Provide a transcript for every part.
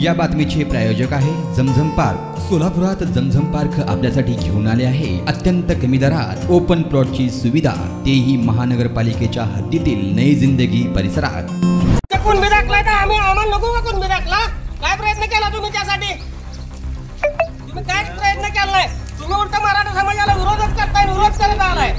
या बातमीचे प्रायोजक आहे झमझम पार्क। सोलापुरात झमझम पार्क आपल्यासाठी घेऊन आले आहे अत्यंत कमी दरात ओपन प्लॉटची सुविधा, तेही महानगरपालिकेच्या हद्दीतील नई जिंदगी परिसरात। कुणबी दाखला तर आम्ही आम्हाला नको का कुणबी दाखला? काय प्रयत्न केला तुम्ही त्यासाठी? तुम्ही काय प्रयत्न केला नाही? तुम्ही उलट मराठा समाजाला विरोधच करताय, विरोध करत आलाय।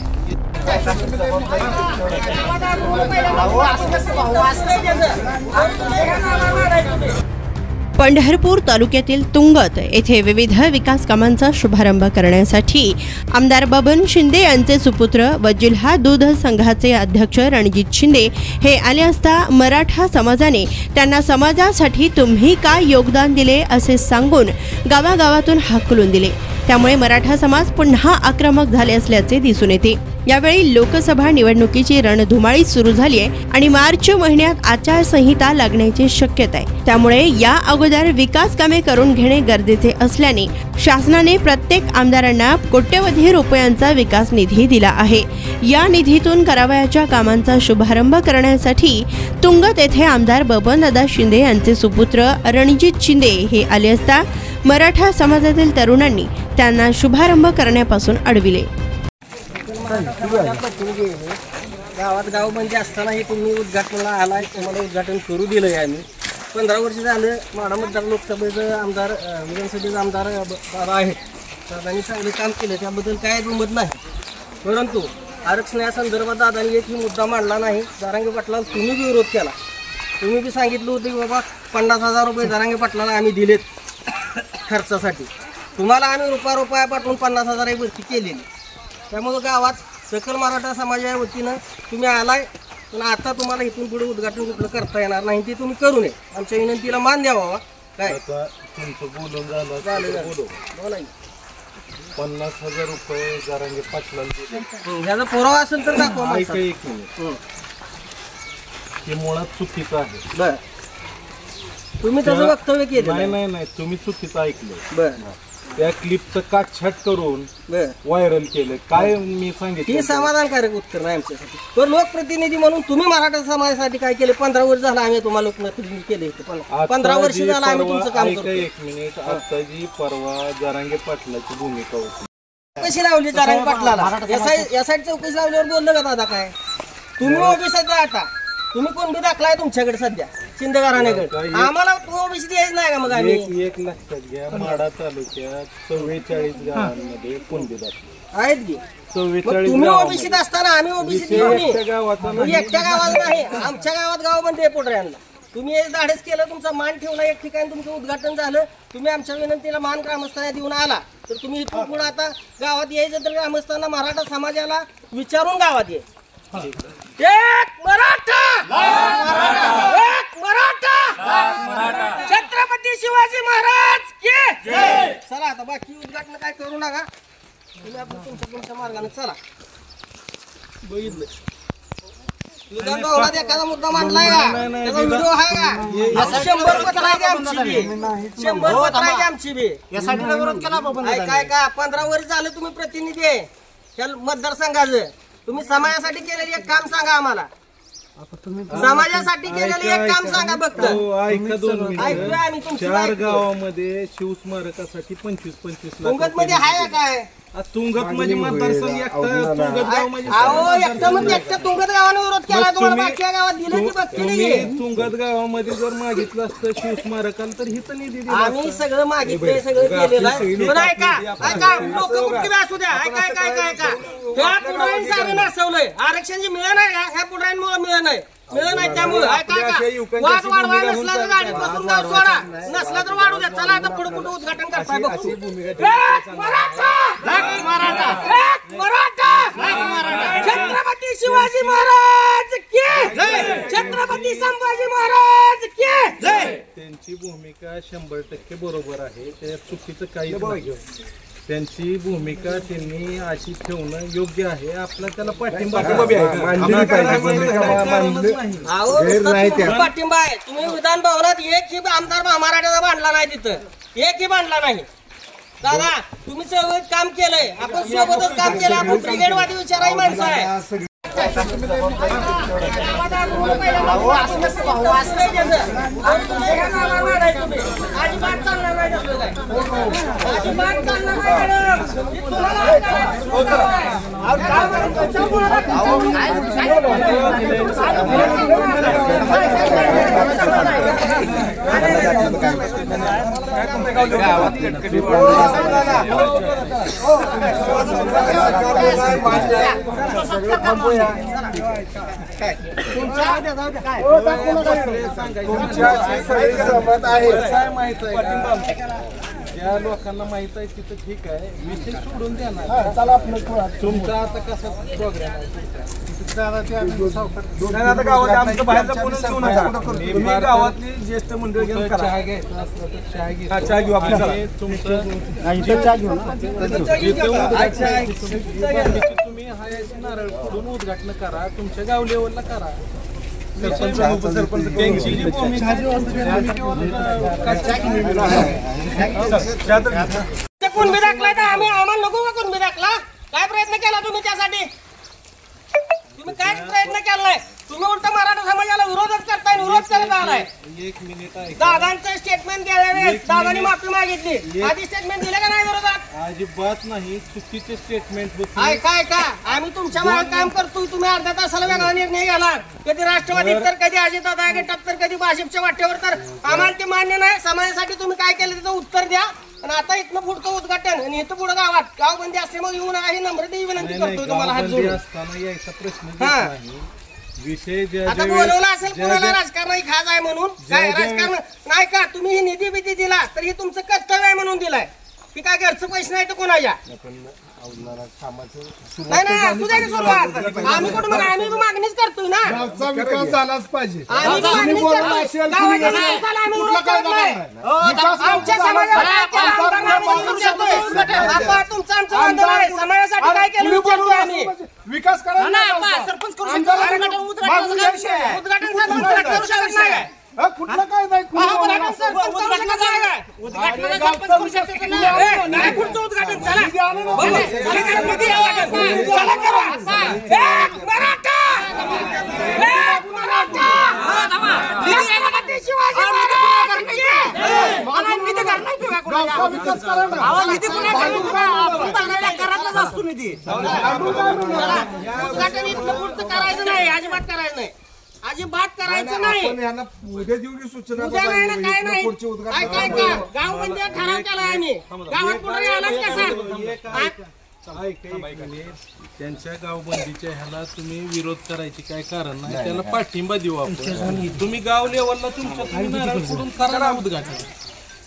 पंढरपूर तालुक्यातील तुंगत येथे विविध विकास कामांचा शुभारंभ करण्यासाठी आमदार बबन शिंदे यांचे सुपुत्र व जिल्हा दूध संघाचे अध्यक्ष रणजित शिंदे हे आले असता मराठा समाजाने त्यांना समाजासाठी तुम्ही काय योगदान दिले असे सांगून गावागावातून हाकलून दिले। त्यामुळे मराठा समाज पुन्हा आक्रमक झाले असल्याचे दिसून येते। यावेळी लोकसभा निवडणुकीची रणधुमाळी सुरू झाली आहे आणि मार्च महिन्यात आचारसंहिता लागण्याची शक्यता आहे। त्यामुळे या अगोदर विकास कामे करून घेणे गरजेचे असल्याने शासनाने प्रत्येक आमदारांना कोट्यवधी रुपयांचा विकास निधी दिला आहे। या निधीतून करावयाच्या कामांचा शुभारंभ करण्यासाठी तुंगत येथे आमदार बबनदादा शिंदे यांचे सुपुत्र रणजित शिंदे हे आले असता मराठा समाजातील तरुणांनी त्यांना शुभारंभ करण्यापासून अडविले। गावात गावबंदी असताना हे तुम्ही उद्घाटनाला आलाय, तुम्हाला उद्घाटन करू दिलंय आम्ही। 15 वर्ष झालं माढा मतदार लोकसभेचं आमदार विधानसभेचे आमदार बाबा आहेत, दादांनी चांगले काम केले, त्याबद्दल काय दुमत नाही। परंतु आरक्षणासंदर्भात दादांनी एकही मुद्दा मांडला नाही। जरांगे पाटलाला तुम्ही बी विरोध केला, तुम्ही बी सांगितलं होतं की बाबा 50,000 रुपये जरांगे पाटलाला आम्ही दिलेत खर्चासाठी। तुम्हाला आम्ही रुपया पाठवून 50,000 भरती केलेली। त्यामुळे गावात सकल मराठा समाजाच्या वतीनं तुम्ही आलाय, पण आता तुम्हाला इथून पुढे उद्घाटन कुठलं करता येणार नाही, ते तुम्ही करू नये। आमच्या विनंतीला मान द्यावा। काय तुमचं बोलून झालं बोला, 50,000 रुपये जरांगे पाटलाला दिले, ह्याचा पुरावा असेल तर दाखवा। एक मिनिट, हे मुळात चुकीचं आहे। बर, तुम्ही त्याचं वक्तव्य केलं नाही, तुम्ही चुकीचं ऐकलं। बर, त्या क्लिपचं काटछाट करून व्हायरल केलं। काय मी सांगितलं, हे समाधानकारक उत्तर नाही आमच्यासाठी। तर लोकप्रतिनिधी म्हणून तुम्ही मराठा समाजासाठी काय केले? 15 वर्ष झालं आम्ही तुम्हाला लोकप्रतिनिधी केले, 15 वर्ष झालं आम्ही तुमचं काम करतो। एक मिनिट, आता जी परवा जरांगे पाटलाची भूमिका होती कशी लावली जरांगे पाटलाला? या साईड चौकशी लावल्यावर बोललं का दादा? काय तुम्ही ओबीसी आता तुम्ही कोण बी दाखलाय तुमच्याकडे सध्या शिंदे घराण्याकडे, आम्हाला ओबीसी द्यायच नाही का? मग आम्ही एक लक्षात घ्या, माढा तालुक्यात 44 गावांमध्ये कोणते दाखले आहेत की 44? तुम्ही ओबीसीत असताना आम्ही ओबीसी एकट्या गावात नाही, आमच्या गावात गाव बनते पोटऱ्यांना। तुम्ही हे धाडस केलं, तुमचा मान ठेवला, एक ठिकाणी तुमचं उद्घाटन झालं, तुम्ही आमच्या विनंतीला मान ग्रामस्थांना देऊन आला, तर तुम्ही इथून पुढे आता गावात यायचं तर ग्रामस्थांना मराठा समाजाला विचारून गावात ये। एक मराठा, एक मराठा, छत्रपती शिवाजी महाराज की जय। चला आता बाकी उद्घाटन काय करू नका, तुम्ही आपण तुमच्या मार्गाने चला। बघितलं विधान भवनात एखादा मुद्दा मांडलाय का? त्याचा व्हिडिओ आहे का? 100 पत्र आहे आमची बी, 100 पत्र आहे आमची बी। यासाठी विरोध केला बाबा? काय का 15 वर्ष झालं तुम्ही प्रतिनिधी आहे त्या मतदारसंघाचं, तुम्ही समाजासाठी केलेली एक काम सांगा आम्हाला, समाजासाठी केलेली एक काम सांगा फक्त। ऐका 2 मिनिट, 4 गावामध्ये शिवस्मारकासाठी 25-25 लाख तुंगत मध्ये आहे काय? तुंगत म्हणजे मतदारसंघ तुंगत गाव म्हणजे एकट्या तुंगत गावाने विरोध केला, तुम्हाला बाकी गावात दिलं की बघते नाही? तुंगत गावामध्ये जर मागितलं असतं शिवस्मारकाला तर हिचं निधी दिला, आम्ही सगळं मागितलंय, सगळं केलेलं आहे। पण ऐका लोक कुठे असू द्या, ऐका ह्या पुढाऱ्यांनी सारं नासवलंय, आरक्षण जे मिळलं नाही का ह्या पुढाऱ्यांमुळे मिळलं नाही, त्यामुळे वाद वाढवाय नसला तर गाडीत बसून गाव सोडा, नसला तर वाढू द्या। चला आता पुढे कुठे उद्घाटन करताय बघतो। छत्रपती शिवाजी महाराज की जय, छत्रपती संभाजी महाराज की जय। त्यांची भूमिका 100% बरोबर आहे, त्या चुकीचं काही नाही। त्यांची भूमिका त्यांनी अशी ठेवणं योग्य आहे, आपला त्याला पाठिंबा पाठिंबा आहे। तुम्ही विधान भवनात एकही आमदार मराठ्याचा बांधला नाही, तिथं एकही बांधला नाही। दादा तुम्ही सोबत काम केलंय, आपण सोबतच काम केलं, आपण ब्रिगेडवादी विचाराही माणसं आहे। ज्या लोकांना माहित आहे तिथं ठीक आहे, विषय सोडून द्या ना. तुमचा आता कसा प्रोग्राम आहे? गावातली ज्येष्ठ मंडळी घेऊन चहा घ्यायचा असला तर चहा घेऊ. तुम्ही हायाची नारळ फोडून उद्घाटन करा, तुमच्या गाव लेवलला करा. कुणबी दाखलाय तर आम्हाला नको का कुणबी दाखला? काय प्रयत्न केला तुम्ही त्यासाठी? तुम्ही काय प्रयत्न केला नाही? तुम्ही उलट मराठा समाजाला विरोधच करताय, विरोध करत आलाय. एक मिनिट आहे. दादांचं स्टेटमेंट द्यावेळेस दादांनी माफी मागितली, आधी स्टेटमेंट दिले का नाही विरोधात? अजिबात नाही, चुकीचे स्टेटमेंट काय काय का आम्ही तुमच्या मागे काम करतोय, तुम्ही अर्ध्या तासाला वेगळा निर्णय घ्याला. कधी राष्ट्रवादीत तर कधी अजितदादा गटात तर कधी भाजपच्या वाटेवर, तर आम्हाला ते मान्य नाही. समाजासाठी तुम्ही काय केलं त्याचं उत्तर द्या. आणि आता इथनं पुढचं उद्घाटन आणि इथं पुढे गावात गावबंदी असल्यामुळे येऊ नका ही नम्रतेची विनंती करतोय तुम्हाला हात जोडून. असताना यायचा प्रश्न हा. विषय आता बोलवलं असेल कुणाला राजकारण खाज आहे म्हणून, काय राजकारण नाही का? तुम्ही ही निधी बिधी दिला तर हे तुमचं कर्तव्य आहे म्हणून दिलाय की काय? घरचं पैसे नाही तर कोणाच्या नाही नाही असू द्या सुरुवात. आम्ही कुठं म्हणा, आम्ही मागणीच करतोय ना. गावचा विकास झालाच पाहिजे. आम्ही मागणीच करतोय. गावाच्या विकासाला आम्ही विरोध करत नाही. आमच्या समाजाला काय केलं आमदारांना आम्ही विचारतोय. आता तुमचं आमचं बंधन आहे. समाजासाठी काय केलं विचारतोय आम्ही. विकास करा सरपंच करू शकतो, उद्घाटन करू शकत नाही. कुठलं काय नाही उद्घाटन सरपंच करू शकत नाही. उद्घाटनाला सरपंच करू शकत नाही. पुढचं उद्घाटन चला. चला करा. एक मराठा, एक मराठा. छत्रपती शिवाजी महाराजांची. मला निधी करणार तुम्ही गावचा विकास करा ना. निधी कुणा घरातलाच असतो निधी. उद्घाटन इथलं पुढचं करायचं नाही, अजिबात करायचं नाही, अजिबात करायचं नाही. यांना उद्या देऊ की सूचना? उद्या नाही ना, काय नाही. काय काय का गाव बंदी ठराव केला आम्ही. गावात कुठे आलाच कसा? त्यांच्या गावबंदीच्या ह्याला तुम्ही विरोध करायची काय कारण नाही, त्याला पाठिंबा देऊ आपण. तुम्ही गाव लेवलला तुमच्या तुम्ही नारळ फोडून करा ना उद्घाटन.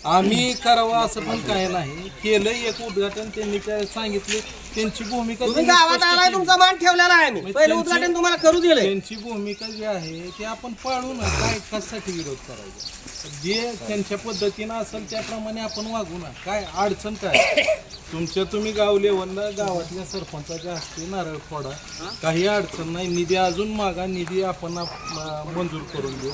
आम्ही करावं असं पण काय नाही. केलं एक उद्घाटन, त्यांनी काय सांगितले त्यांची भूमिका. तुम्ही गावात आलाय, तुमचा मान ठेवलेला आहे. आम्ही पहिलं उद्घाटन तुम्हाला करू दिलं. त्यांची भूमिका जी आहे ते आपण पाळू ना. काय कशासाठी विरोध करायचा? जे त्यांच्या पद्धतीनं असेल त्याप्रमाणे आपण वागू ना. काय अडचण काय? तुमच्या तुम्ही गाव लेवलला गावातल्या सरपंचाच्या हस्ते नारळ फोडा, काही अडचण नाही. निधी अजून मागा, निधी आपण मंजूर करून देऊ.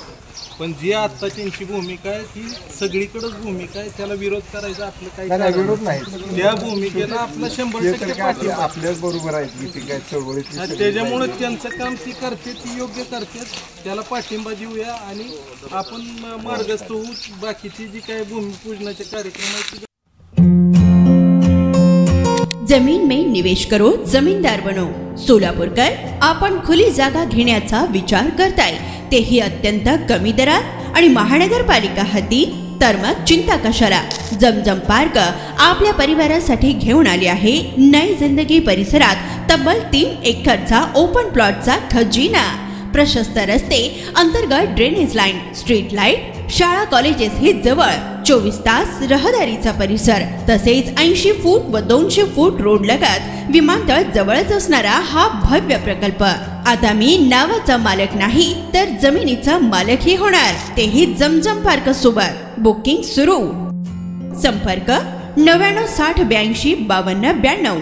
पण जी आता त्यांची भूमिका आहे ती सगळीकडेच भूमिका आहे, त्याला विरोध करायचा आपलं काही विरोध नाही. त्या भूमिकेला आपला 100% पाठिंबा. आपल्याच बरोबर आहे. त्याच्यामुळे त्यांचं काम ती करते, ती योग्य करते, त्याला पाठिंबा देऊया आणि आपण मार्गस्थ होऊ. बाकीची जी काही भूमिपूजनाचे कार्यक्रम आहेत. जमीन में निवेश करो, जमीनदार बनो. सोलापूरकर आपण खुली जागा घेण्याचा विचार करताय, तेही अत्यंत कमी दरात आणि महानगरपालिका हद्दीत? तर मग चिंता कशाला. जमजम पार्क आपल्या परिवारासाठी घेऊन आले आहे नई जिंदगी परिसरात तब्बल 3 एकरचा ओपन प्लॉटचा खजिना. प्रशस्त रस्ते, अंतर्गत ड्रेनेज लाईन, स्ट्रीट लाईट, शाळा कॉलेजेस ही जवळ, 24 तास रहदारीचा परिसर, तसेच 80 फूट व 200 फूट रोड लगत विमानतळ जवळच असणारा हा भव्य प्रकल्प. आता मी नावाचा मालक नाही तर जमिनीचा मालकही होणार, तेही जमजम पार्क सोबत. बुकिंग सुरू. संपर्क 99 60 82 52 92.